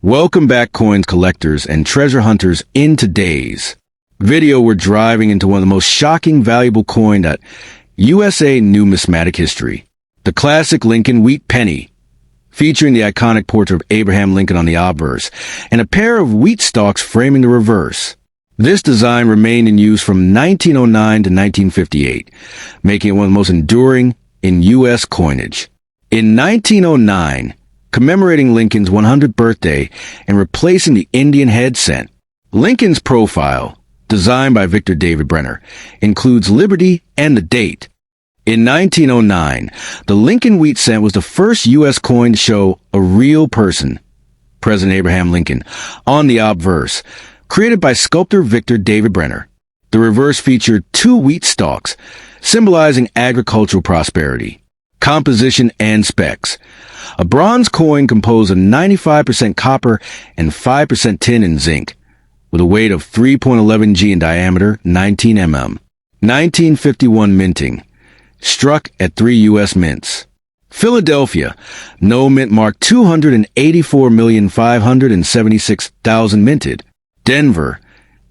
Welcome back, coins collectors and treasure hunters. In today's video, we're driving into one of the most shocking valuable coin that USA numismatic history. The classic Lincoln wheat penny, featuring the iconic portrait of Abraham Lincoln on the obverse and a pair of wheat stalks framing the reverse. This design remained in use from 1909 to 1958, making it one of the most enduring in U.S. coinage. In 1909, commemorating Lincoln's 100th birthday and replacing the Indian head cent, Lincoln's profile, designed by Victor David Brenner, includes liberty and the date. In 1909, the Lincoln wheat cent was the first U.S. coin to show a real person, President Abraham Lincoln, on the obverse, created by sculptor Victor David Brenner. The reverse featured two wheat stalks, symbolizing agricultural prosperity. Composition and specs. A bronze coin composed of 95% copper and 5% tin and zinc, with a weight of 3.11 g in diameter, 19 mm. 1951 minting. Struck at 3 U.S. mints. Philadelphia, no mint mark 284,576,000 minted. Denver,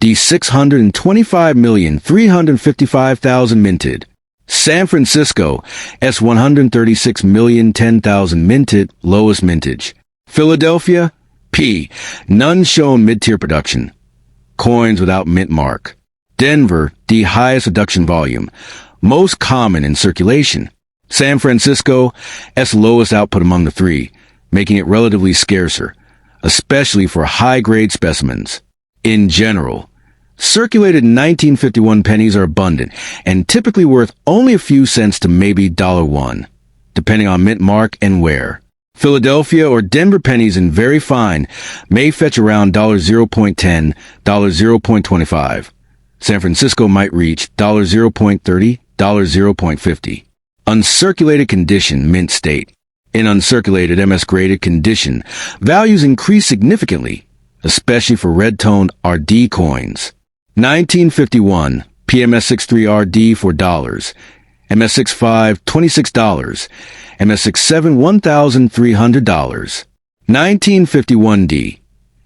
D625,355,000 minted. San Francisco, S136,010,000 minted, lowest mintage. Philadelphia, P, none shown mid-tier production. Coins without mint mark. Denver, D, highest reduction volume, most common in circulation. San Francisco, S, lowest output among the three, making it relatively scarcer, especially for high-grade specimens. In general, circulated 1951 pennies are abundant and typically worth only a few cents to maybe $1, depending on mint mark and where. Philadelphia or Denver pennies in very fine may fetch around $0.10, $0.25. San Francisco might reach $0.30, $0.50. Uncirculated condition, mint state. In uncirculated MS-graded condition, values increase significantly, especially for red-toned RD coins. 1951, PMS63RD $4, MS65 $26, MS67 $1,300. 1951D,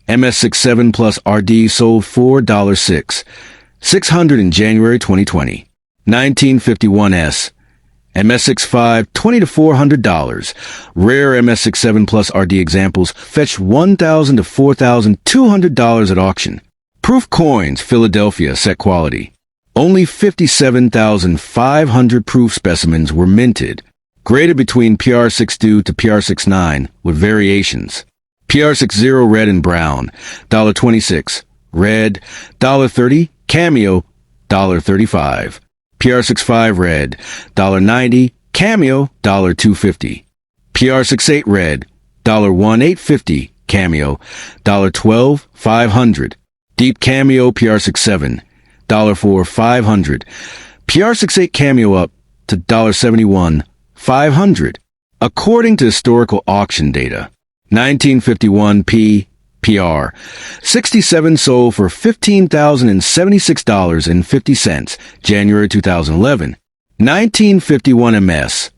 MS67 plus RD sold $4.6, $600 in January 2020. 1951S, MS65 $20 to $400. Rare MS67 plus RD examples fetched $1,000 to $4,200 at auction. Proof coins, Philadelphia, set quality. Only 57,500 proof specimens were minted, graded between PR62 to PR69 with variations. PR60 red and brown, $26, red, $30, cameo, $35. PR65 red, $90, cameo, $250. PR68 red, $850, cameo, $12, $500. Deep cameo PR67, $4, $500. PR68 cameo up to $71, $500. According to historical auction data, 1951 PR 67 sold for $15,076.50, January 2011. 1951 MS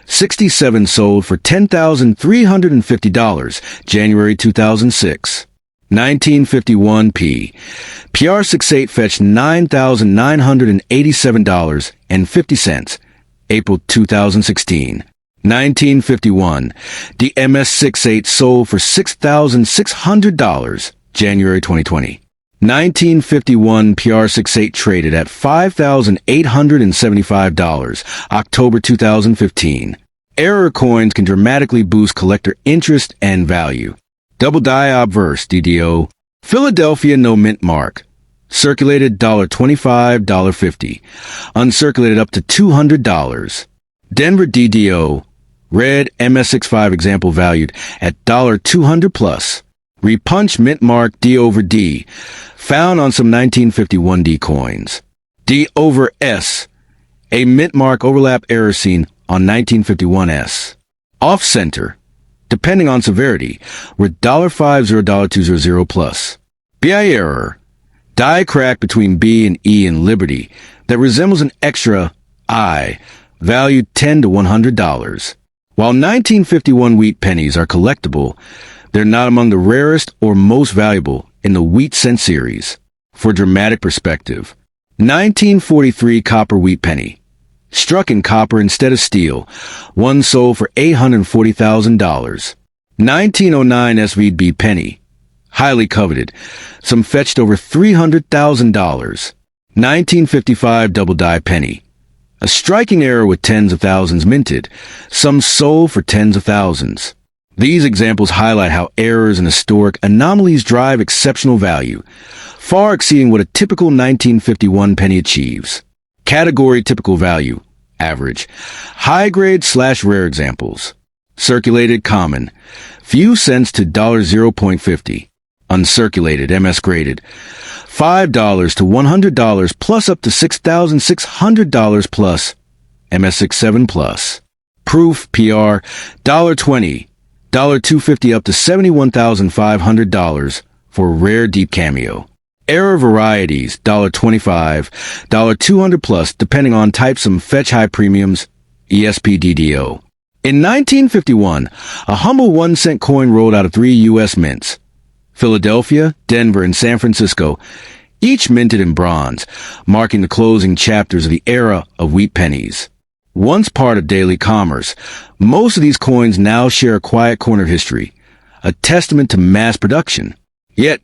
67 sold for $10,350, January 2006. 1951 PR68 fetched $9,987.50, April 2016. 1951, the MS68 sold for $6,600, January 2020. 1951 PR68 traded at $5,875, October 2015. Error coins can dramatically boost collector interest and value. Double die obverse, DDO. Philadelphia no mint mark. Circulated $25, $50. Uncirculated up to $200. Denver DDO. Red MS65 example valued at $200 plus. Repunch mint mark D over D. Found on some 1951 D coins. D over S. A mint mark overlap error seen on 1951 S. Off center, depending on severity, were $50, $200 plus. BI error. Die crack between B and E in Liberty that resembles an extra I, valued $10 to $100. While 1951 wheat pennies are collectible, They're not among the rarest or most valuable in the wheat cent series. For dramatic perspective, 1943 copper wheat penny. Struck in copper instead of steel. One sold for $840,000. 1909 SVB penny. Highly coveted. Some fetched over $300,000. 1955 double die penny. A striking error with tens of thousands minted. Some sold for tens of thousands. These examples highlight how errors and historic anomalies drive exceptional value, far exceeding what a typical 1951 penny achieves. Category typical value, average. High-grade/rare examples. Circulated common, few cents to $0.50. Uncirculated MS graded, $5 to $100 plus up to $6,600 plus. MS67 plus. Proof PR, $1.20, $2.50 up to $71,500 for rare deep cameo. Error varieties, $1.25, $200 plus, depending on type. Some fetch high premiums, ESPDDO. In 1951, a humble 1-cent coin rolled out of 3 U.S. mints. Philadelphia, Denver, and San Francisco, each minted in bronze, marking the closing chapters of the era of wheat pennies. Once part of daily commerce, most of these coins now share a quiet corner of history, a testament to mass production. Yet,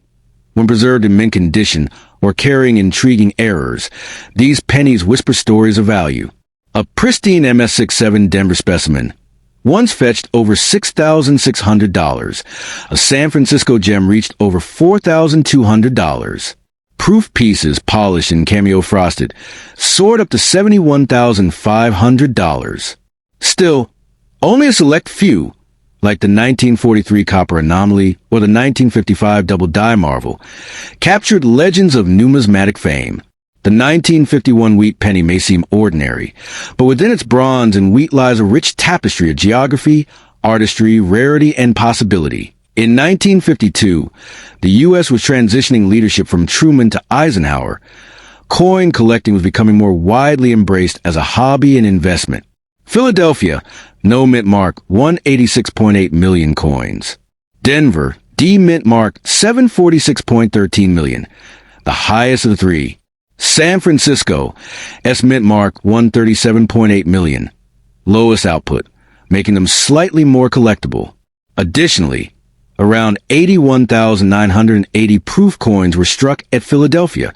when preserved in mint condition or carrying intriguing errors, these pennies whisper stories of value. A pristine MS67 Denver specimen once fetched over $6,600. A San Francisco gem reached over $4,200. Proof pieces, polished and cameo frosted, soared up to $71,500. Still, only a select few, like the 1943 copper anomaly or the 1955 double die marvel, captured legends of numismatic fame. The 1951 wheat penny may seem ordinary, but within its bronze and wheat lies a rich tapestry of geography, artistry, rarity, and possibility. In 1952, the U.S. was transitioning leadership from Truman to Eisenhower. Coin collecting was becoming more widely embraced as a hobby and investment. Philadelphia, no mint mark, 186.8 million coins. Denver, D mint mark, 746.13 million, the highest of the three. San Francisco, S mint mark, 137.8 million, lowest output, making them slightly more collectible. Additionally, around 81,980 proof coins were struck at Philadelphia,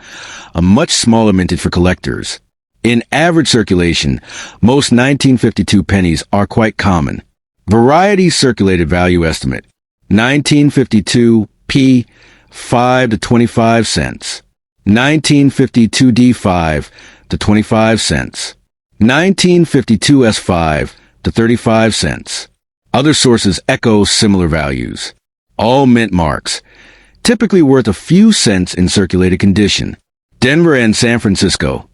a much smaller minted for collectors. In average circulation, most 1952 pennies are quite common. Variety circulated value estimate, 1952 P, 5 to 25 cents. 1952 D5 to 25 cents. 1952 S5 to 35 cents. Other sources echo similar values. All mint marks, typically worth a few cents in circulated condition. Denver and San Francisco,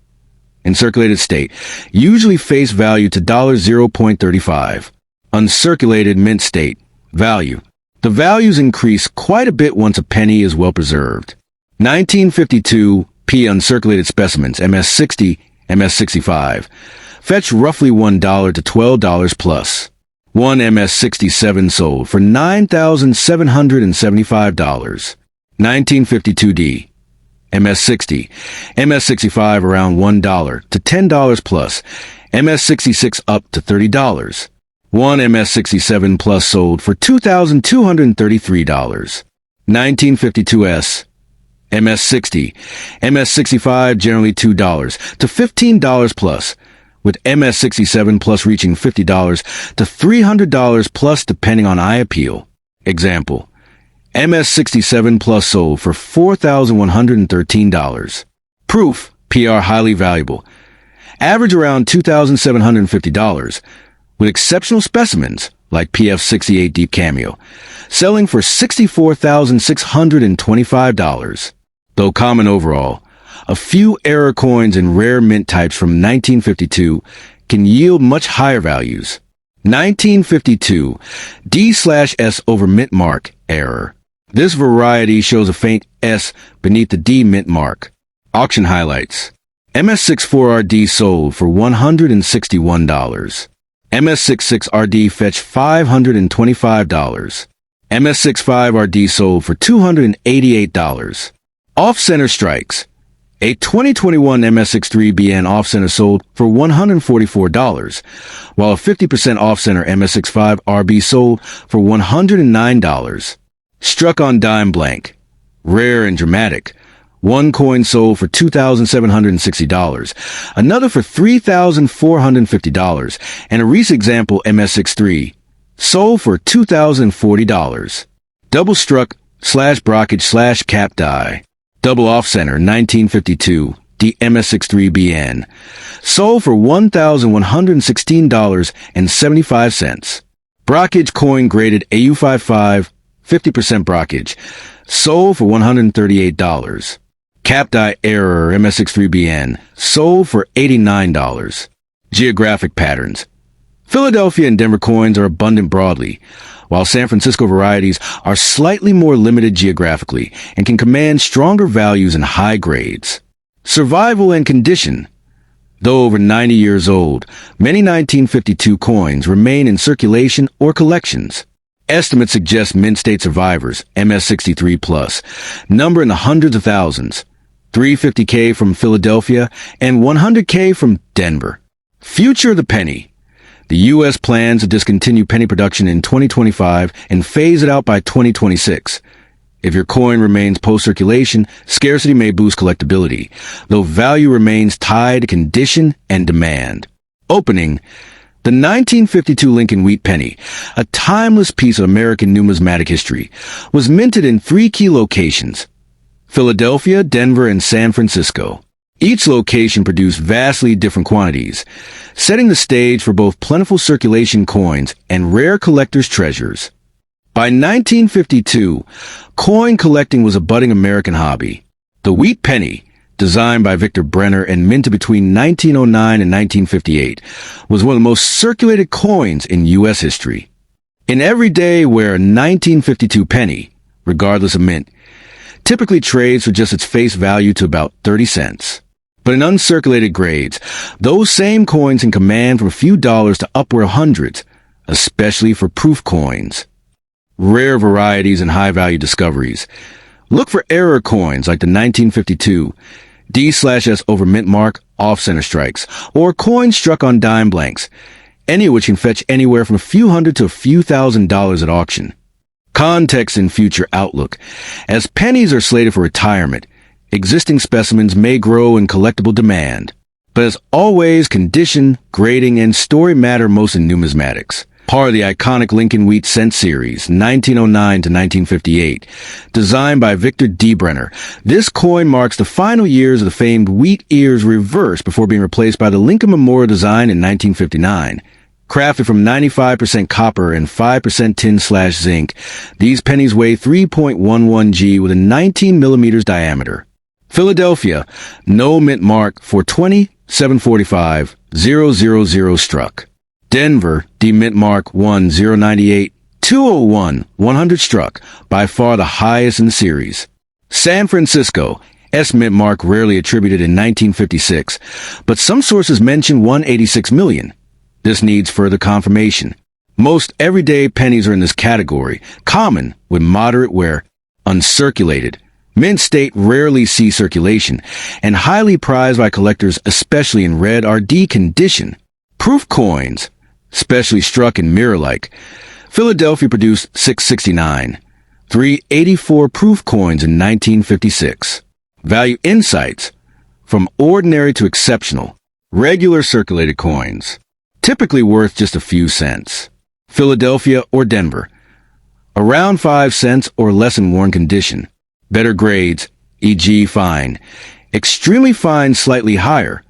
in circulated state, usually face value to $0.35. Uncirculated mint state, value. The values increase quite a bit once a penny is well preserved. 1952 P uncirculated specimens, MS60, MS65, fetch roughly $1 to $12 plus. One MS67 sold for $9,775. 1952D, MS60, MS65 around $1 to $10 plus, MS66 up to $30. One MS67 plus sold for $2,233. 1952S, MS60, MS65 generally $2 to $15 plus, with MS67 plus reaching $50 to $300 plus depending on eye appeal. Example, MS67 plus sold for $4,113. Proof, PR highly valuable. Average around $2,750, with exceptional specimens like PF68 Deep Cameo, selling for $64,625. Though common overall, a few error coins and rare mint types from 1952 can yield much higher values. 1952 D/S over mint mark error. This variety shows a faint S beneath the D mint mark. Auction highlights. MS64RD sold for $161. MS66RD fetched $525. MS65RD sold for $288. Off-center strikes. A 2021 MS63BN off-center sold for $144, while a 50% off-center MS65RB sold for $109. Struck on dime blank. Rare and dramatic. One coin sold for $2,760, another for $3,450, and a recent example MS63 sold for $2,040. Double struck / brockage / cap die. Double off-center 1952, the MS63BN, sold for $1,116.75. Brockage coin graded AU55, 50% brockage, sold for $138. Cap die error MS63BN, sold for $89. Geographic patterns. Philadelphia and Denver coins are abundant broadly, while San Francisco varieties are slightly more limited geographically and can command stronger values in high grades. Survival and condition. Though over 90 years old, many 1952 coins remain in circulation or collections. Estimates suggest mint state survivors, MS63+, number in the hundreds of thousands, 350K from Philadelphia and 100K from Denver. Future of the penny. The U.S. plans to discontinue penny production in 2025 and phase it out by 2026. If your coin remains post-circulation, scarcity may boost collectability, though value remains tied to condition and demand. Opening. The 1952 Lincoln Wheat Penny, a timeless piece of American numismatic history, was minted in 3 key locations: Philadelphia, Denver, and San Francisco. Each location produced vastly different quantities, setting the stage for both plentiful circulation coins and rare collectors' treasures. By 1952, coin collecting was a budding American hobby. The Wheat Penny, designed by Victor Brenner and minted between 1909 and 1958, was one of the most circulated coins in U.S. history. An everyday wear 1952 penny, regardless of mint, typically trades for just its face value to about 30 cents. But in uncirculated grades, those same coins can command from a few dollars to upward of hundreds, especially for proof coins. Rare varieties and high-value discoveries. Look for error coins like the 1952 D/S over mint mark off-center strikes, or coins struck on dime blanks, any of which can fetch anywhere from a few hundred to a few $1,000s at auction. Context and future outlook. As pennies are slated for retirement, existing specimens may grow in collectible demand. But as always, condition, grading, and story matter most in numismatics. Part of the iconic Lincoln Wheat Cent series, 1909 to 1958, designed by Victor D. Brenner, this coin marks the final years of the famed wheat ears reverse before being replaced by the Lincoln Memorial design in 1959. Crafted from 95% copper and 5% tin/zinc, these pennies weigh 3.11 g with a 19 millimeters diameter. Philadelphia, no mint mark, 420, 745, 000 struck. Denver, D mint mark 1098, 201, 100 struck, by far the highest in the series. San Francisco, S mint mark rarely attributed in 1956, but some sources mention 186 million. This needs further confirmation. Most everyday pennies are in this category, common with moderate wear, uncirculated. Mint state rarely see circulation, and highly prized by collectors, especially in red RD condition. Proof coins, specially struck in mirror-like. Philadelphia produced 669, 384 proof coins in 1956. Value insights, from ordinary to exceptional. Regular circulated coins, typically worth just a few cents. Philadelphia or Denver, around 5 cents or less in worn condition. Better grades, e.g. fine. Extremely fine, slightly higher.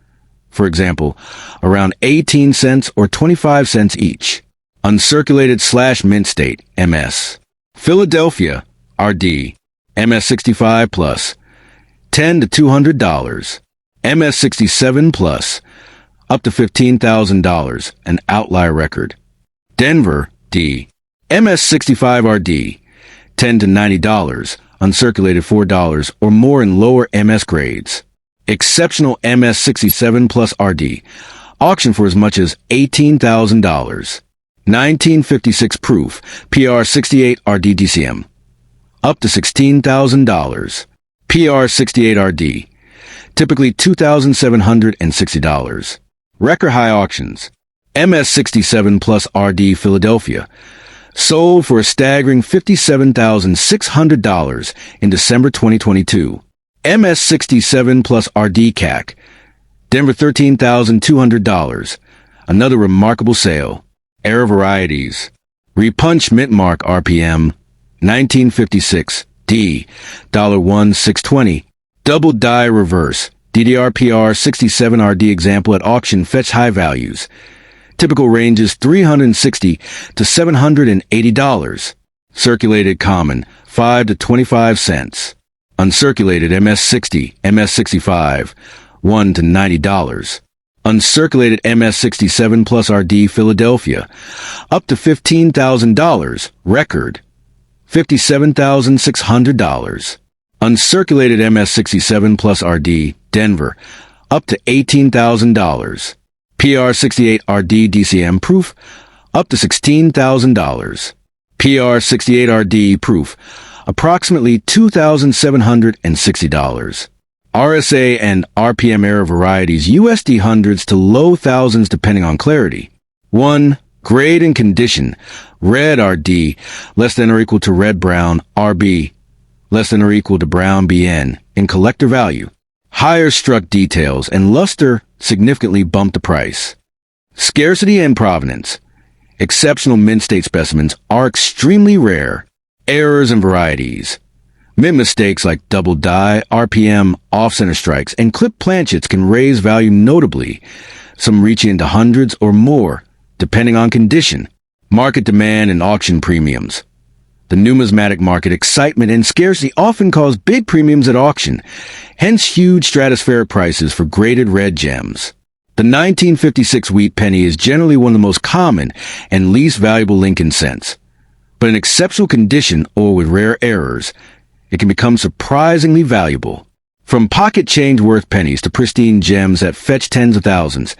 For example, around 18 cents or 25 cents each. Uncirculated/mint state, MS. Philadelphia, RD. MS65+, $10 to $200. MS67+, up to $15,000, an outlier record. Denver, D. MS65RD, $10 to $90, uncirculated $4 or more in lower MS grades. Exceptional MS67+ RD, auction for as much as $18,000. 1956 proof, PR68RD-DCM. Up to $16,000. PR68RD. Typically $2,760. Record high auctions. MS67 plus RD Philadelphia. Sold for a staggering $57,600 in December 2022. MS67 plus RD CAC. Denver $13,200. Another remarkable sale. Error varieties. Repunch mint mark RPM. 1956. D. $1,620. Double die reverse. DDR-PR 67 RD example at auction fetch high values. Typical ranges $360 to $780. Circulated common, 5 to 25 cents. Uncirculated MS60, MS65, $1 to $90. Uncirculated MS67 plus RD Philadelphia, up to $15,000. Record, $57,600. Uncirculated MS67 plus RD Denver, up to $18,000. PR68 RD DCM proof, up to $16,000. PR68 RD proof, approximately $2,760. RSA and RPM error varieties USD hundreds to low thousands depending on clarity. 1. Grade and condition. Red RD, less than or equal to red-brown RB, less than or equal to brown BN in collector value. Higher struck details and luster significantly bump the price. Scarcity and provenance. Exceptional mint state specimens are extremely rare. Errors and varieties. Mint mistakes like double die, RPM, off-center strikes, and clip planchets can raise value notably, some reaching into hundreds or more, depending on condition. Market demand and auction premiums. The numismatic market excitement and scarcity often cause big premiums at auction, hence huge stratospheric prices for graded red gems. The 1956 wheat penny is generally one of the most common and least valuable Lincoln cents. But in exceptional condition or with rare errors, it can become surprisingly valuable. From pocket change worth pennies to pristine gems that fetch tens of thousands,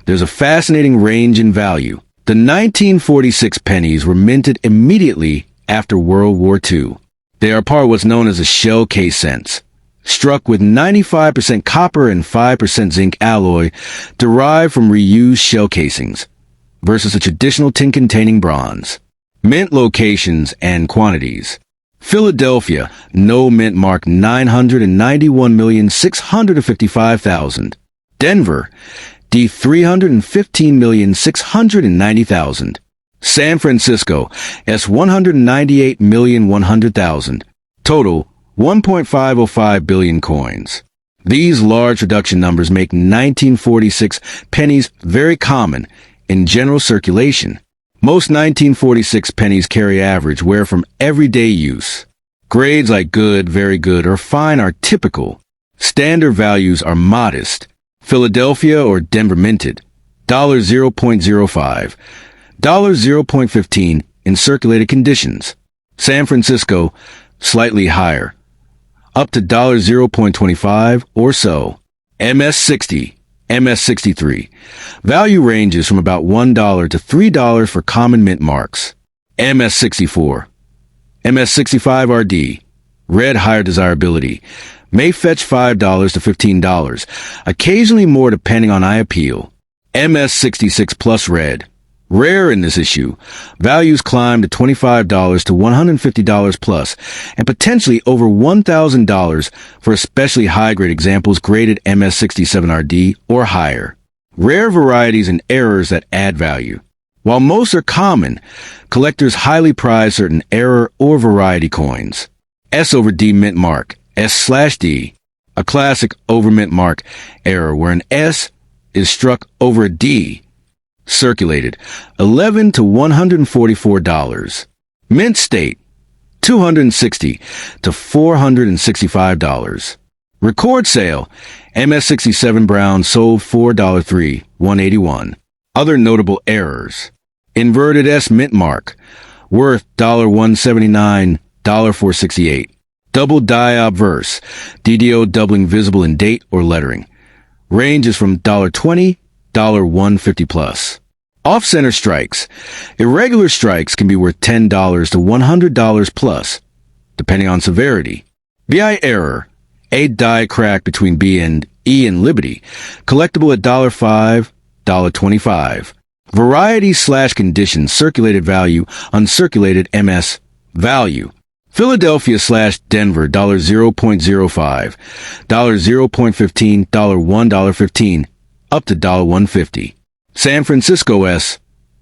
there's a fascinating range in value. The 1946 pennies were minted immediately after World War II. They are part of what's known as a shell case cents, struck with 95% copper and 5% zinc alloy derived from reused shell casings, versus a traditional tin-containing bronze. Mint locations and quantities. Philadelphia, no mint mark 991,655,000. Denver, D 315,690,000. San Francisco, S 198,100,000. Total, 1.505 billion coins. These large reduction numbers make 1946 pennies very common in general circulation. Most 1946 pennies carry average wear from everyday use. Grades like good, very good, or fine are typical. Standard values are modest. Philadelphia or Denver minted, $0.05. $0.15 in circulated conditions. San Francisco, slightly higher, up to $0.25 or so. MS60, MS63. Value ranges from about $1 to $3 for common mint marks. MS64, MS65 RD. Red higher desirability. May fetch $5 to $15, occasionally more depending on eye appeal. MS66 plus red. Rare in this issue, values climb to $25 to $150 plus, and potentially over $1,000 for especially high-grade examples graded MS67RD or higher. Rare varieties and errors that add value. While most are common, collectors highly prize certain error or variety coins. S over D mint mark, S/D, a classic over mint mark error where an S is struck over a D. Circulated, $11 to $144. Mint state, $260 to $465. Record sale, MS67 brown sold $4.03, $181. Other notable errors. Inverted S mint mark, worth $179, $468. Double die obverse, DDO doubling visible in date or lettering. Ranges from $20, $150 plus. Off-center strikes. Irregular strikes can be worth $10 to $100 plus, depending on severity. BI error. A die crack between B and E in Liberty. Collectible at $5, $25. Variety/condition circulated value, uncirculated MS value. Philadelphia/Denver $0.05, $0.15, $1.15, up to $1.50. San Francisco S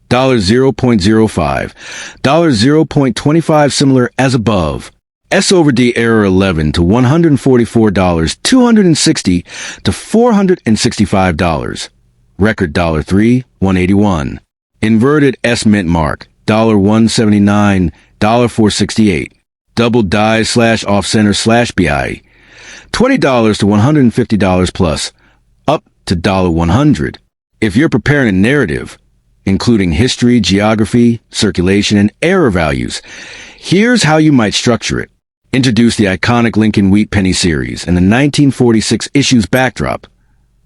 $0.05, $0.25 similar as above. S over D error 11 to $144, $260 to $465. Record $3, $181. Inverted S mint mark $179, $468. Double die/off-center/BI $20 to $150 plus, up to $100. If you're preparing a narrative, including history, geography, circulation, and error values, here's how you might structure it. Introduce the iconic Lincoln Wheat Penny series and the 1946 issues backdrop,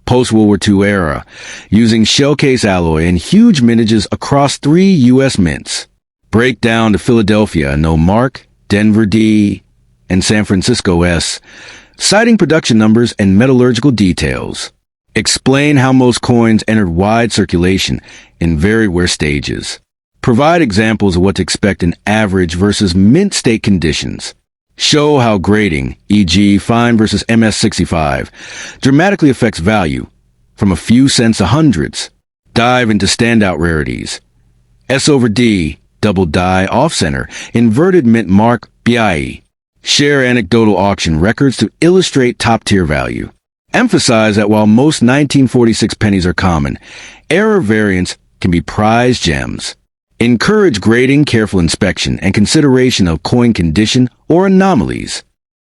post-World War II era, using shell-case alloy and huge mintages across 3 U.S. mints. Break down to Philadelphia, no mark, Denver D, and San Francisco S, citing production numbers and metallurgical details. Explain how most coins entered wide circulation in very rare stages. Provide examples of what to expect in average versus mint state conditions. Show how grading, e.g. fine versus MS65, dramatically affects value, from a few cents to hundreds. Dive into standout rarities. S over D, double die off-center, inverted mint mark, BIE. Share anecdotal auction records to illustrate top-tier value. Emphasize that while most 1946 pennies are common, error variants can be prized gems. Encourage grading, careful inspection, and consideration of coin condition or anomalies.